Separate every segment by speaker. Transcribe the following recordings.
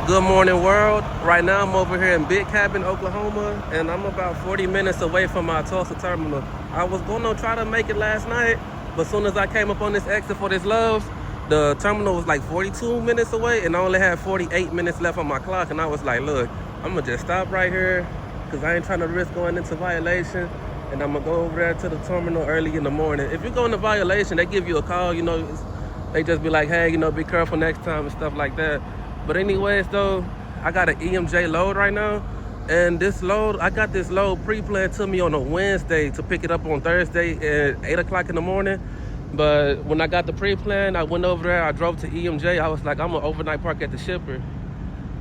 Speaker 1: Good morning, world. Right now, I'm over here in Big Cabin, Oklahoma, and I'm about 40 minutes away from my Tulsa terminal. I was going to try to make it last night, but as soon as I came up on this exit for this Love's, the terminal was like 42 minutes away, and I only had 48 minutes left on my clock, and I was like, look, I'm going to just stop right here because I ain't trying to risk going into violation, and I'm going to go over there to the terminal early in the morning. If you go into violation, they give you a call, they just be like, hey, be careful next time and stuff like that. But anyways, though, I got an EMJ load right now. And I got this load pre-planned to me on a Wednesday to pick it up on Thursday at 8 o'clock in the morning. But when I got the pre-plan, I went over there, I drove to EMJ. I was like, I'm gonna overnight park at the shipper.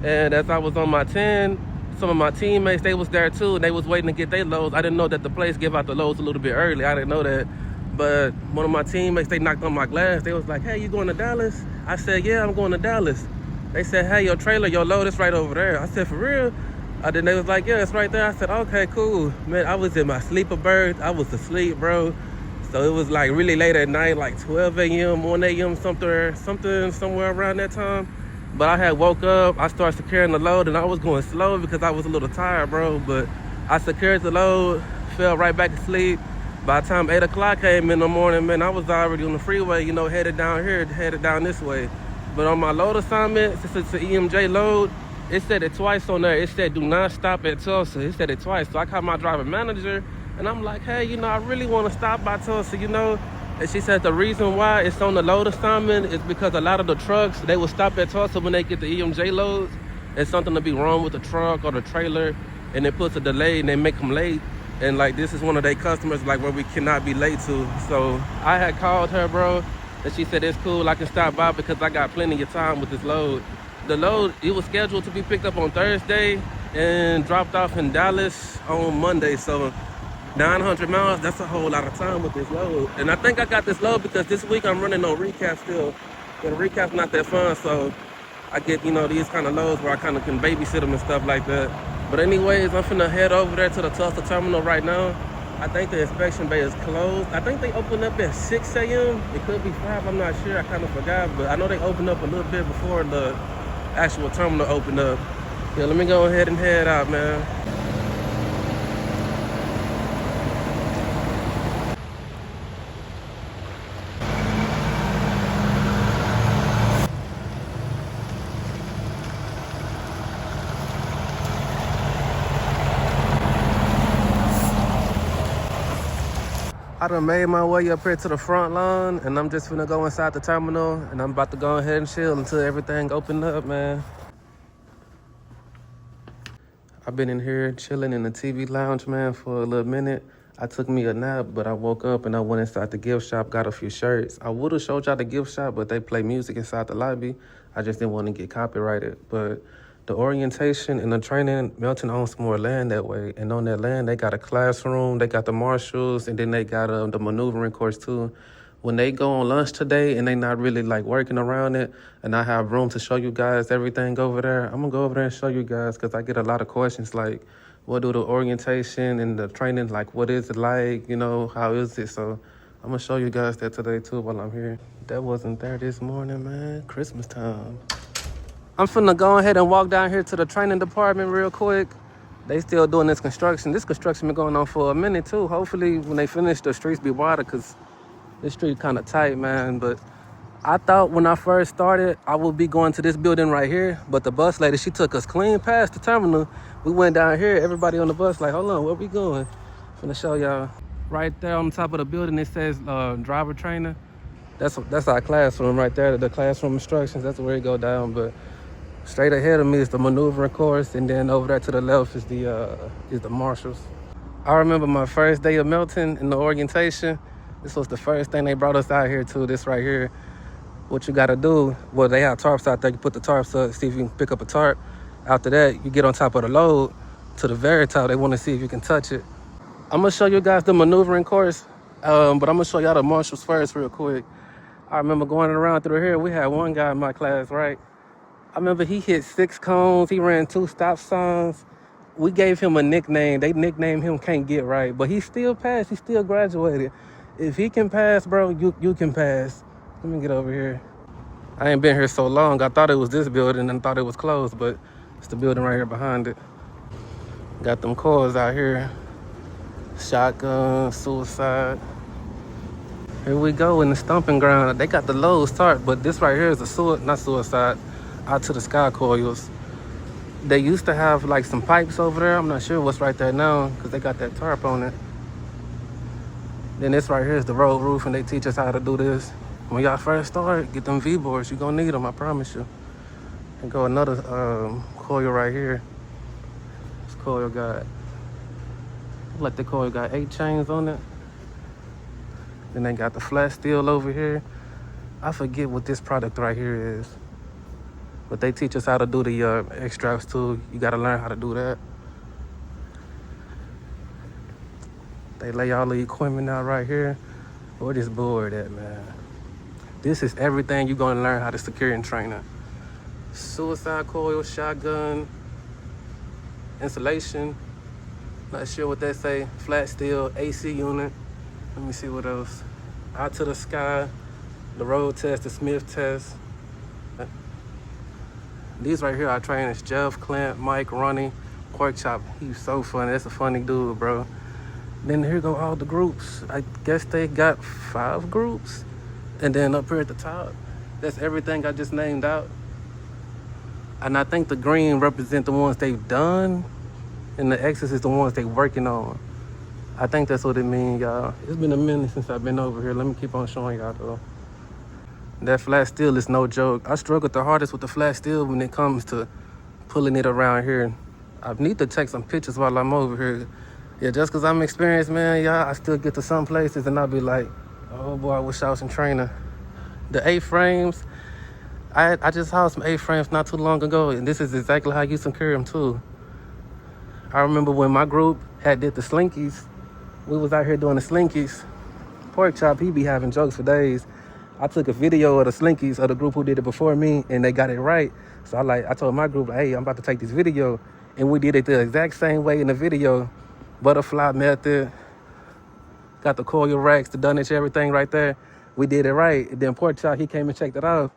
Speaker 1: And as I was on my 10, some of my teammates, they was there too, and they was waiting to get their loads. I didn't know that the place give out the loads a little bit early. I didn't know that. But one of my teammates, they knocked on my glass. They was like, hey, you going to Dallas? I said, yeah, I'm going to Dallas. They said, hey, your load is right over there. I said, for real? Then they was like, yeah, it's right there. I said, okay, cool. Man, I was in my sleeper berth. I was asleep, bro. So it was like really late at night, like 12 a.m., 1 a.m., somewhere around that time. But I had woke up, I started securing the load, and I was going slow because I was a little tired, bro. But I secured the load, fell right back asleep. By the time 8 o'clock came in the morning, man, I was already on the freeway, headed down this way. But on my load assignment, since it's an EMJ load, it said it twice on there. It said, do not stop at Tulsa. It said it twice. So I called my driver manager, and I'm like, hey, I really want to stop by Tulsa, And she said the reason why it's on the load assignment is because a lot of the trucks, they will stop at Tulsa when they get the EMJ loads. There's something to be wrong with the truck or the trailer, and it puts a delay, and they make them late. And, this is one of their customers, where we cannot be late to. So I had called her, bro. And she said, it's cool, I can stop by because I got plenty of time with this load. The load, it was scheduled to be picked up on Thursday and dropped off in Dallas on Monday. So 900 miles, that's a whole lot of time with this load. And I think I got this load because this week I'm running on recap still. And recap's not that fun, so I get, these kind of loads where I kind of can babysit them and stuff like that. But anyways, I'm finna head over there to the Tulsa terminal right now. I think the inspection bay is closed. I think they open up at 6 a.m. It could be 5, I'm not sure. I kind of forgot, but I know they opened up a little bit before the actual terminal opened up. Yeah, let me go ahead and head out, man. I done made my way up here to the front lawn, and I'm just finna go inside the terminal, and I'm about to go ahead and chill until everything opened up, man. I've been in here chilling in the TV lounge, man, for a little minute. I took me a nap, but I woke up and I went inside the gift shop, got a few shirts. I would have showed y'all the gift shop, but they play music inside the lobby. I just didn't want to get copyrighted. But the orientation and the training, Melton owns some more land that way. And on that land, they got a classroom, they got the marshals, and then they got the maneuvering course too. When they go on lunch today and they not really working around it, and I have room to show you guys everything over there, I'm gonna go over there and show you guys because I get a lot of questions what do the orientation and the training, what is it like, how is it? So I'm gonna show you guys that today too while I'm here. That wasn't there this morning, man. Christmas time. I'm finna go ahead and walk down here to the training department real quick. They still doing this construction. This construction been going on for a minute too. Hopefully when they finish, the streets be wider because this street kind of tight, man. But I thought when I first started, I would be going to this building right here. But the bus lady, she took us clean past the terminal. We went down here. Everybody on the bus hold on, where we going? I'm finna show y'all. Right there on the top of the building, it says driver trainer. That's our classroom right there. The classroom instructions, that's where it go down. But straight ahead of me is the maneuvering course, and then over there to the left is the marshals. I remember my first day of Melton in the orientation. This was the first thing they brought us out here to, this right here. What you gotta do, well, they have tarps out there. You put the tarps up, see if you can pick up a tarp. After that, you get on top of the load to the very top. They wanna see if you can touch it. I'm gonna show you guys the maneuvering course, but I'm gonna show y'all the marshals first real quick. I remember going around through here. We had one guy in my class, right? I remember he hit 6 cones. He ran 2 stop signs. We gave him a nickname. They nicknamed him Can't Get Right, but he still passed. He still graduated. If he can pass, bro, you can pass. Let me get over here. I ain't been here so long. I thought it was this building and thought it was closed, but it's the building right here behind it. Got them cars out here. Shotgun, suicide. Here we go in the stomping ground. They got the Lowe's tarp, but this right here is a not suicide, out to the sky coils. They used to have like some pipes over there. I'm not sure what's right there now because they got that tarp on it. Then this right here is the road roof, and they teach us how to do this. When y'all first start, get them V-boards. You're gonna need them, I promise you. And go another coil right here. This coil got, like the coil got 8 chains on it. Then they got the flat steel over here. I forget what this product right here is. But they teach us how to do the extracts too. You gotta learn how to do that. They lay all the equipment out right here. Where this board at, man? This is everything you're gonna learn how to secure in training. Suicide coil, shotgun, insulation. Not sure what they say. Flat steel, AC unit. Let me see what else. Out to the sky, the road test, the Smith test. These right here are trainers: Jeff, Clint, Mike, Ronnie, Pork Chop. He's so funny. That's a funny dude, bro. Then here go all the groups. I guess they got 5 groups. And then up here at the top, that's everything I just named out. And I think the green represent the ones they've done, and the X's is the ones they working on. I think that's what it means, y'all. It's been a minute since I've been over here. Let me keep on showing y'all, though. That flat steel is no joke. I struggle the hardest with the flat steel when it comes to pulling it around here. I need to take some pictures while I'm over here. Yeah, just because I'm experienced, man, y'all, I still get to some places and I'll be like, oh boy, I wish I was in training. The A-frames, I just hauled some A-frames not too long ago, and this is exactly how you secure them too. I remember when my group had did the slinkies, we was out here doing the slinkies. Pork Chop, he be having jokes for days. I took a video of the slinkies of the group who did it before me, and they got it right. So I told my group, hey, I'm about to take this video, and we did it the exact same way in the video. Butterfly method, got the coil racks, the dunnage, everything right there. We did it right. And then Pork Chop, he came and checked it out.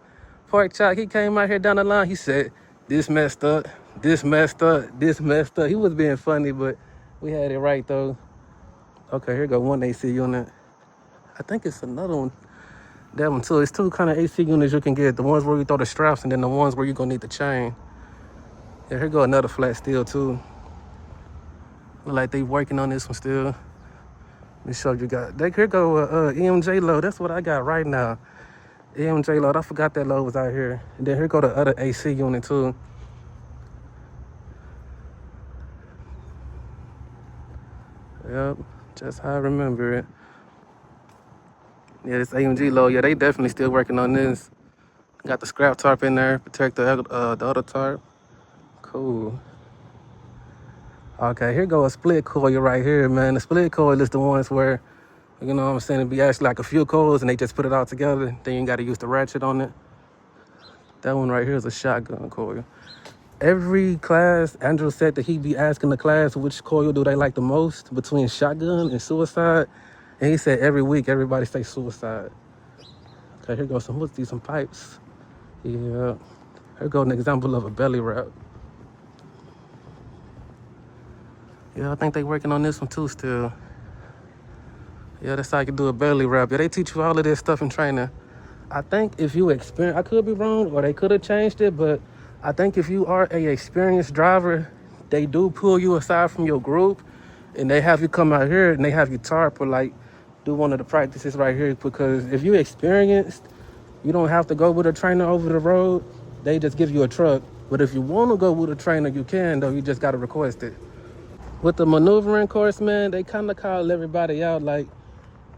Speaker 1: Pork Chop, he came out here down the line. He said, this messed up, this messed up, this messed up. He was being funny, but we had it right though. Okay, here go one AC unit. I think it's another one. That one too. It's 2 kind of AC units you can get. The ones where you throw the straps, and then the ones where you're gonna need the chain. Yeah, here go another flat steel too. Look like they working on this one still. Let me show you guys. Here go EMJ load. That's what I got right now. EMJ load. I forgot that load was out here. And then here go the other AC unit too. Yep, just how I remember it. Yeah, this AMG load. Yeah, they definitely still working on this. Got the scrap tarp in there, protect the other tarp. Cool. Okay, here go a split coil right here, man. The split coil is the ones where, you know what I'm saying, it'd be actually like a few coils and they just put it all together. Then you gotta use the ratchet on it. That one right here is a shotgun coil. Every class, Andrew said that he'd be asking the class which coil do they like the most between shotgun and suicide. And he said every week, everybody say suicide. Okay, here goes some, let's see some pipes. Yeah, here goes an example of a belly wrap. Yeah, I think they working on this one too still. Yeah, that's how you can do a belly wrap. Yeah, they teach you all of this stuff in training. I think if you experience, I could be wrong, or they could have changed it, but I think if you are a experienced driver, they do pull you aside from your group and they have you come out here and they have you tarp or like do one of the practices right here, because if you're experienced, you don't have to go with a trainer over the road. They just give you a truck. But if you want to go with a trainer, you can, though. You just got to request it. With the maneuvering course, man, they kind of call everybody out like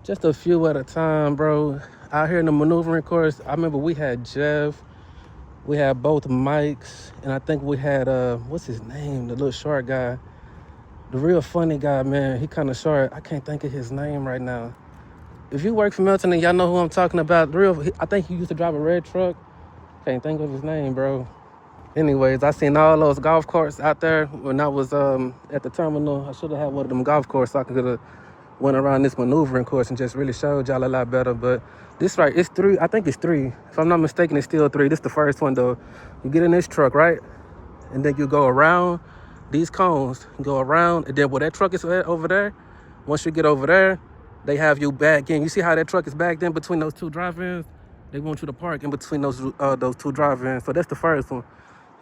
Speaker 1: just a few at a time, bro. Out here in the maneuvering course, I remember we had Jeff, we had both Mikes, and I think we had, what's his name? The little short guy. The real funny guy, man. He kind of short. I can't think of his name right now. If you work for Melton and y'all know who I'm talking about, I think he used to drive a red truck. Can't think of his name, bro. Anyways, I seen all those golf carts out there when I was at the terminal. I should have had one of them golf carts so I could have went around this maneuvering course and just really showed y'all a lot better. But this right, it's 3. I think it's 3. If I'm not mistaken, it's still 3. This is the first one though. You get in this truck, right? And then you go around these cones, go around, and then where that truck is at over there, once you get over there, they have you back in. You see how that truck is backed in between those 2 drive-ins? They want you to park in between those 2 drive-ins. So that's the first one.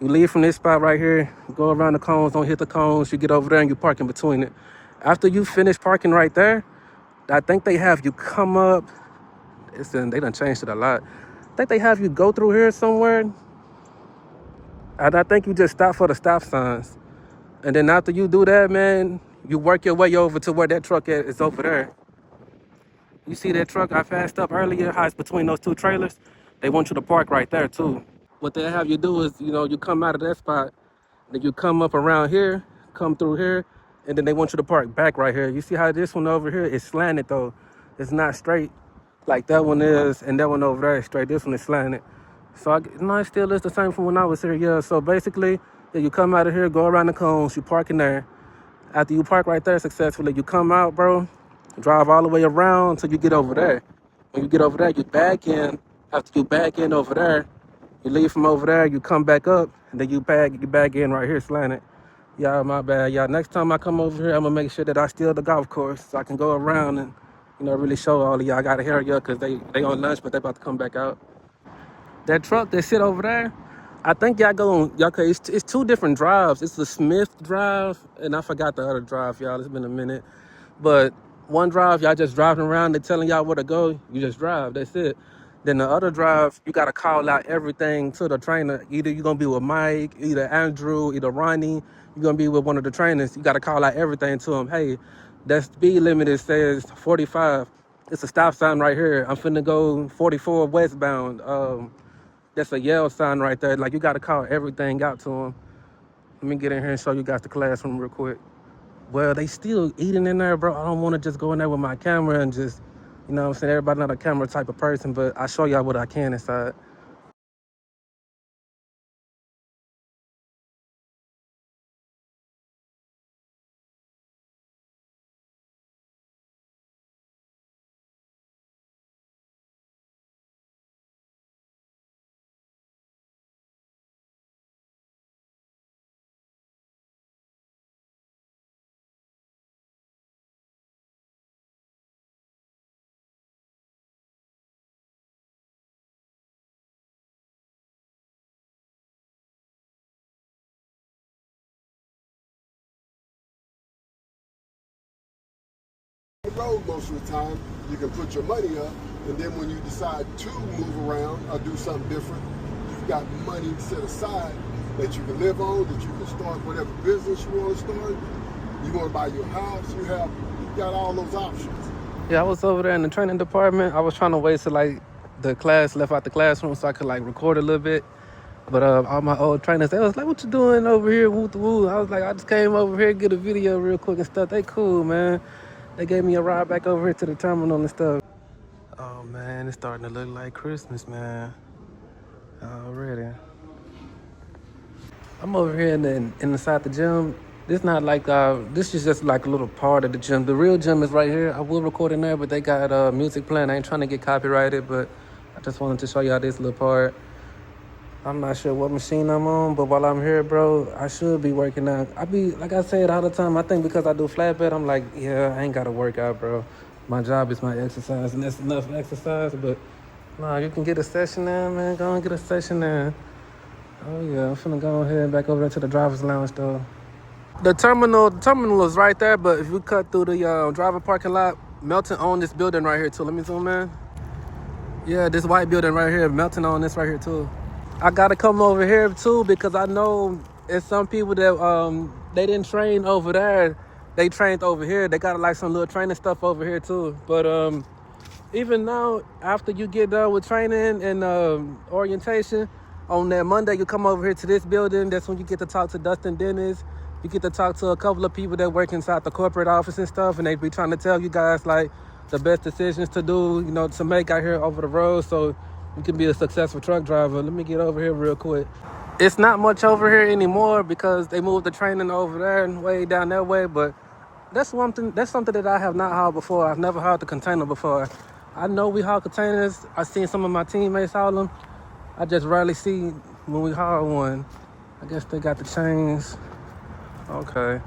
Speaker 1: You leave from this spot right here, go around the cones, don't hit the cones, you get over there and you park in between it. After you finish parking right there, I think they have you come up. They done changed it a lot. I think they have you go through here somewhere. And I think you just stop for the stop signs. And then after you do that, man, you work your way over to where that truck is over there. You see that truck I passed up earlier, how it's between those 2 trailers? They want you to park right there too. What they have you do is, you come out of that spot, then you come up around here, come through here, and then they want you to park back right here. You see how this one over here is slanted though? It's not straight like that one is, and that one over there is straight. This one is slanted. So it still is the same from when I was here, yeah. So basically, you come out of here, go around the cones, you park in there. After you park right there successfully, you come out, bro, drive all the way around until you get over there. When you get over there, you back in. After you back in over there, you leave from over there, you come back up, and then you back in right here, slanted. Y'all, my bad. Y'all, next time I come over here, I'm going to make sure that I steal the golf course so I can go around and, really show all of y'all. I got to hurry up because they on lunch, but they about to come back out. That truck that sit over there, I think it's 2 different drives. It's the Smith drive, and I forgot the other drive, y'all. It's been a minute. But one drive, y'all just driving around, they're telling y'all where to go. You just drive, that's it. Then the other drive, you got to call out everything to the trainer. Either you're going to be with Mike, either Andrew, either Ronnie. You're going to be with one of the trainers. You got to call out everything to them. Hey, that speed limit says 45. It's a stop sign right here. I'm finna go 44 westbound. That's a yell sign right there. Like, you got to call everything out to them. Let me get in here and show you guys the classroom real quick. Well, they still eating in there, bro. I don't want to just go in there with my camera and just, what I'm saying? Everybody not a camera type of person, but I show y'all what I can inside.
Speaker 2: Road most of the time, you can put your money up, and then when you decide to move around or do something different, you've got money set aside that you can live on, that you can start whatever business you want to start. You want to buy your house, you got all those options.
Speaker 1: Yeah, I was over there in the training department. I was trying to wait till the class left out the classroom so I could record a little bit. But all my old trainers, they was like, "What you doing over here? Woo woo." I was like, "I just came over here to get a video real quick and stuff." They cool, man. They gave me a ride back over here to the terminal and stuff. Oh man, it's starting to look like Christmas, man. Already. I'm over here inside the gym. This not this is just like a little part of the gym. The real gym is right here. I will record in there, but they got music playing. I ain't trying to get copyrighted, but I just wanted to show y'all this little part. I'm not sure what machine I'm on, but while I'm here, bro, I should be working out. Like I said all the time, I think because I do flatbed, I'm like, yeah, I ain't got to work out, bro. My job is my exercise, and that's enough exercise, but nah, you can get a session in, man. Go and get a session in. Oh, yeah, I'm finna go ahead back over there to the driver's lounge, though. The terminal is right there, but if you cut through the driver parking lot, Melton owned this building right here, too. Let me zoom in. Yeah, this white building right here, Melton owned this right here, too. I gotta come over here too because I know it's some people that they didn't train over there. They trained over here. They got some little training stuff over here too. But even now, after you get done with training and orientation, on that Monday you come over here to this building. That's when you get to talk to Dustin Dennis. You get to talk to a couple of people that work inside the corporate office and stuff, and they be trying to tell you guys the best decisions to do, to make out here over the road. So you can be a successful truck driver. Let me get over here real quick. It's not much over here anymore because they moved the training over there and way down that way, but That's one thing. That's something that I have not hauled before. I've never hauled the container before. I know we haul containers. I've seen some of my teammates haul them. I just rarely see when we haul one. I guess they got the chains. Okay.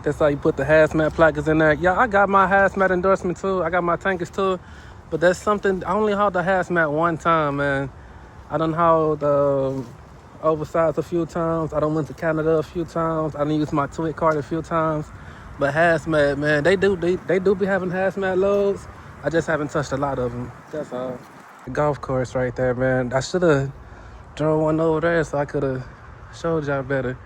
Speaker 1: That's how you put the hazmat placards in there. Yeah, I got my hazmat endorsement too. I got my tankers too. But that's something, I only hauled the hazmat one time, man. I done hauled oversized a few times. I done went to Canada a few times. I done used my TWIC card a few times. But hazmat, man, they do be having hazmat loads. I just haven't touched a lot of them. That's all. The golf course right there, man. I should have drove one over there so I could have showed y'all better.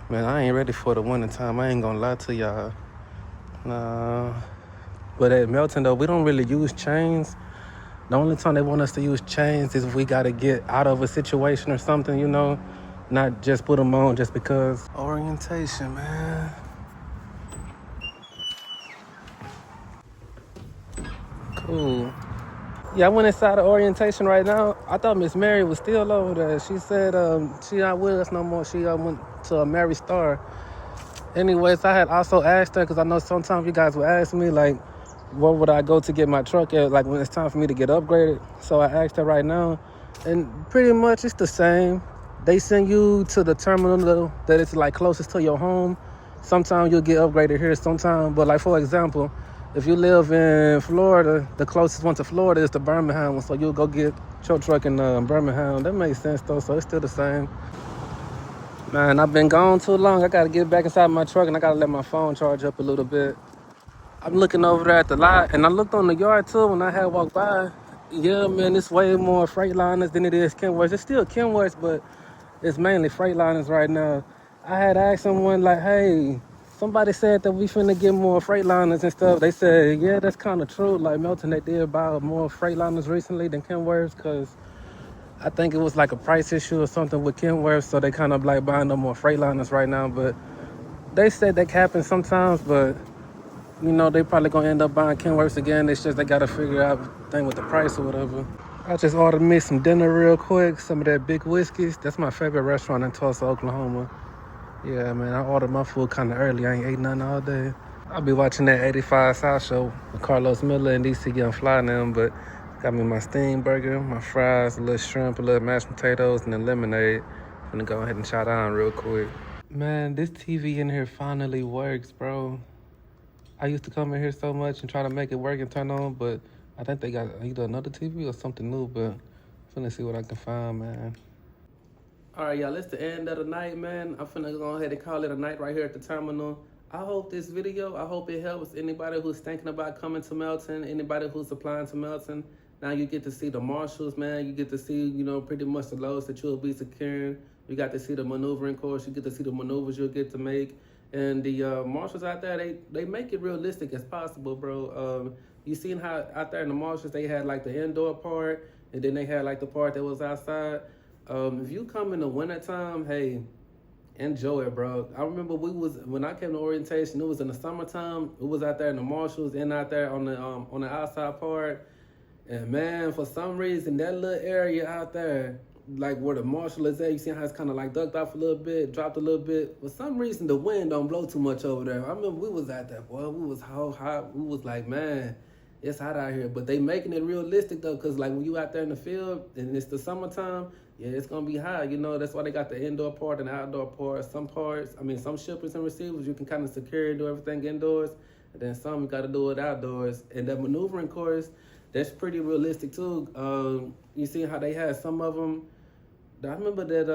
Speaker 1: Man, I ain't ready for the winter time. I ain't gonna lie to y'all. Nah. But at Melton, though, we don't really use chains. The only time they want us to use chains is if we gotta get out of a situation or something, you know? Not just put them on just because. Orientation, man. Cool. Yeah, I went inside the orientation right now. I thought Miss Mary was still over there. She said she not with us no more. She went to a Mary Star. Anyways, I had also asked her, because I know sometimes you guys would ask me, like, where would I go to get my truck at, like, when it's time for me to get upgraded. So I asked her right now, and pretty much it's the same. They send you to the terminal that is, like, closest to your home. Sometimes you'll get upgraded here, sometimes. But, like, for example, if you live in Florida, the closest one to Florida is the Birmingham one. So you'll go get your truck in Birmingham. That makes sense, though, so it's still the same. Man, I've been gone too long. I gotta get back inside my truck and I gotta let my phone charge up a little bit. I'm looking over there at the lot and I looked on the yard too when I had walked by. Yeah, man, it's way more Freightliners than it is Kenworths. It's still Kenworths, but it's mainly Freightliners right now. I had asked someone like, hey, somebody said that we finna get more Freightliners and stuff. They said, yeah, that's kind of true. Like Melton, they did buy more Freightliners recently than Kenworths because I think it was like a price issue or something with Kenworth, so they kind of like buying up more Freightliners right now. But they said that happens sometimes, but you know, they probably gonna end up buying Kenworths again. It's just they gotta figure out the thing with the price or whatever. I just ordered me some dinner real quick, some of that Big Whiskies. That's my favorite restaurant in Tulsa, Oklahoma. Yeah, man, I ordered my food kind of early. I ain't ate nothing all day. I'll be watching that 85 South show with Carlos Miller and DC Young Fly now, but got me my steam burger, my fries, a little shrimp, a little mashed potatoes, and then lemonade. I'm gonna go ahead and chow down real quick. Man, this TV in here finally works, bro. I used to come in here so much and try to make it work and turn on, but I think they got either another TV or something new, but I'm finna see what I can find, man. All right, y'all, it's the end of the night, man. I'm finna go ahead and call it a night right here at the terminal. I hope this video, I hope it helps anybody who's thinking about coming to Melton, anybody who's applying to Melton. Now you get to see the marshals, man. You get to see, you know, pretty much the loads that you'll be securing. You got to see the maneuvering course. You get to see the maneuvers you'll get to make. And the marshals out there, they make it realistic as possible, bro. You seen how out there in the marshals, they had like the indoor part, and then they had like the part that was outside. If you come in the wintertime, hey, enjoy it, bro. I remember when I came to orientation, it was in the summertime. It was out there in the marshals and out there on the outside part. And man, for some reason, that little area out there, like where the marshal is at, you see how it's kind of like ducked off a little bit, dropped a little bit. For some reason, the wind don't blow too much over there. I remember we was out there, boy. We was hot. We was like, man, it's hot out here. But they making it realistic though, cause like when you out there in the field and it's the summertime, yeah, it's gonna be hot. You know, that's why they got the indoor part and the outdoor part. Some shippers and receivers, you can kind of secure and do everything indoors, and then some you got to do it outdoors. And that maneuvering course, that's pretty realistic too. You see how they had some of them. I remember that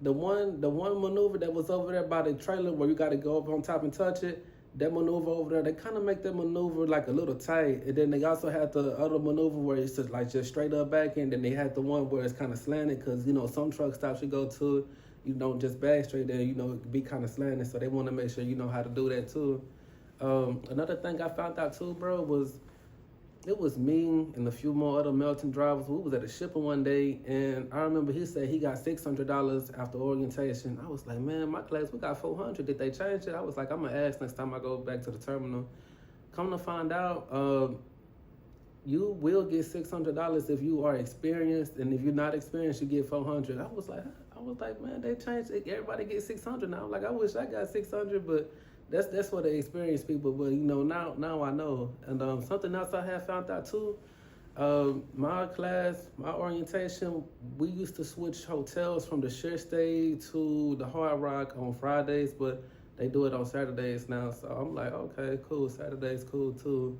Speaker 1: the one maneuver that was over there by the trailer where you got to go up on top and touch it. That maneuver over there, they kind of make that maneuver like a little tight. And then they also had the other maneuver where it's just straight up back in. Then they had the one where it's kind of slanted because, you know, some truck stops you go to, you don't just back straight there, you know, it can be kind of slanted. So they want to make sure you know how to do that too. Another thing I found out too, bro, was it was me and a few more other Melton drivers. We was at a shipper one day, and I remember he said he got $600 after orientation. I was like, man, my class, we got $400. Did they change it? I was like, I'm going to ask next time I go back to the terminal. Come to find out, you will get $600 if you are experienced, and if you're not experienced, you get $400. I was like, man, they changed it. Everybody gets $600 now. Like, I wish I got $600, but that's what they experience people. But now I know. And something else I have found out too. My class, my orientation, we used to switch hotels from the Share Stay to the Hard Rock on Fridays, but they do it on Saturdays now. So I'm like, okay, cool. Saturday's cool too.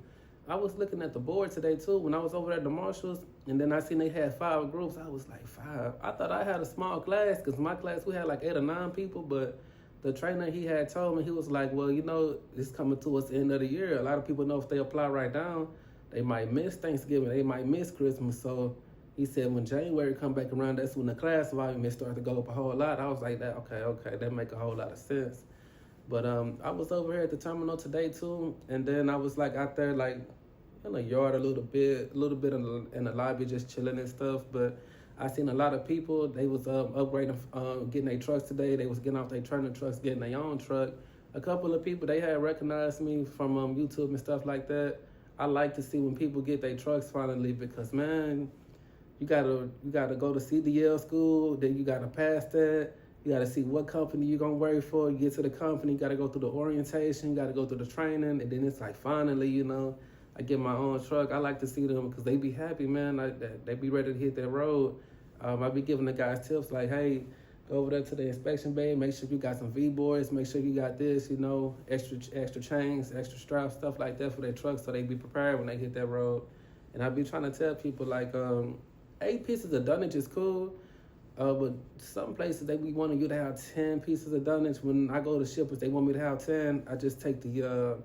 Speaker 1: I was looking at the board today too when I was over at the Marshalls, and then I seen they had 5 groups. I was like, 5? I thought I had a small class because my class we had like 8 or 9 people, but the trainer he had told me, he was like, well, it's coming towards the end of the year. A lot of people know if they apply right now, they might miss Thanksgiving, they might miss Christmas. So he said when January come back around, that's when the class volume is starting to go up a whole lot. I was like, okay, that make a whole lot of sense. But I was over here at the terminal today too, and then I was like out there like in the yard a little bit in the lobby just chilling and stuff. But I seen a lot of people. They was upgrading, getting their trucks today. They was getting off their trailer trucks, getting their own truck. A couple of people, they had recognized me from YouTube and stuff like that. I like to see when people get their trucks finally because, man, you gotta go to CDL school, then you gotta pass that. You gotta see what company you're gonna work for. You get to the company, you gotta go through the orientation, you gotta go through the training, and then it's like finally, I get my own truck. I like to see them because they be happy, man. They be ready to hit that road. I be giving the guys tips like, hey, go over there to the inspection bay. Make sure you got some V-boards. Make sure you got this, extra chains, extra straps, stuff like that for their trucks so they be prepared when they hit that road. And I be trying to tell people like, 8 pieces of dunnage is cool. But some places they be wanting you to have 10 pieces of dunnage. When I go to shippers, they want me to have 10. I just take the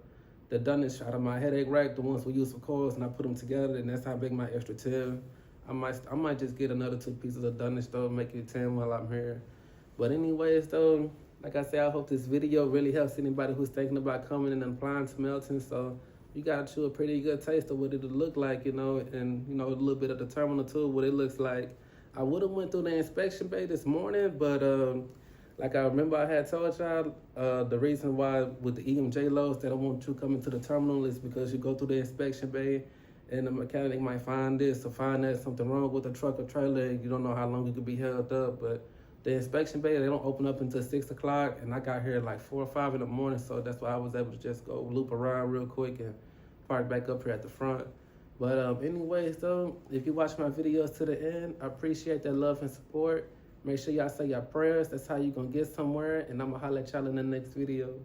Speaker 1: dunnage out of my headache rack, the ones we use for coils, and I put them together, and that's how I make my extra 10. I might just get another 2 pieces of dunnage though, make it 10 while I'm here. But anyways though, like I said, I hope this video really helps anybody who's thinking about coming and applying to Melton. So you got you a pretty good taste of what it'll look like, and a little bit of the terminal too, what it looks like. I would have went through the inspection bay this morning, but like I remember I had told y'all, the reason why with the EMJ loads that I want you coming to the terminal is because you go through the inspection bay and the mechanic might find this or find that something wrong with the truck or trailer, and you don't know how long you could be held up. But the inspection bay, they don't open up until 6 o'clock, and I got here at like 4 or 5 in the morning, so that's why I was able to just go loop around real quick and park back up here at the front. But anyways though, if you watch my videos to the end, I appreciate that love and support. Make sure y'all say your prayers. That's how you're gonna get somewhere. And I'm gonna holler at y'all in the next video.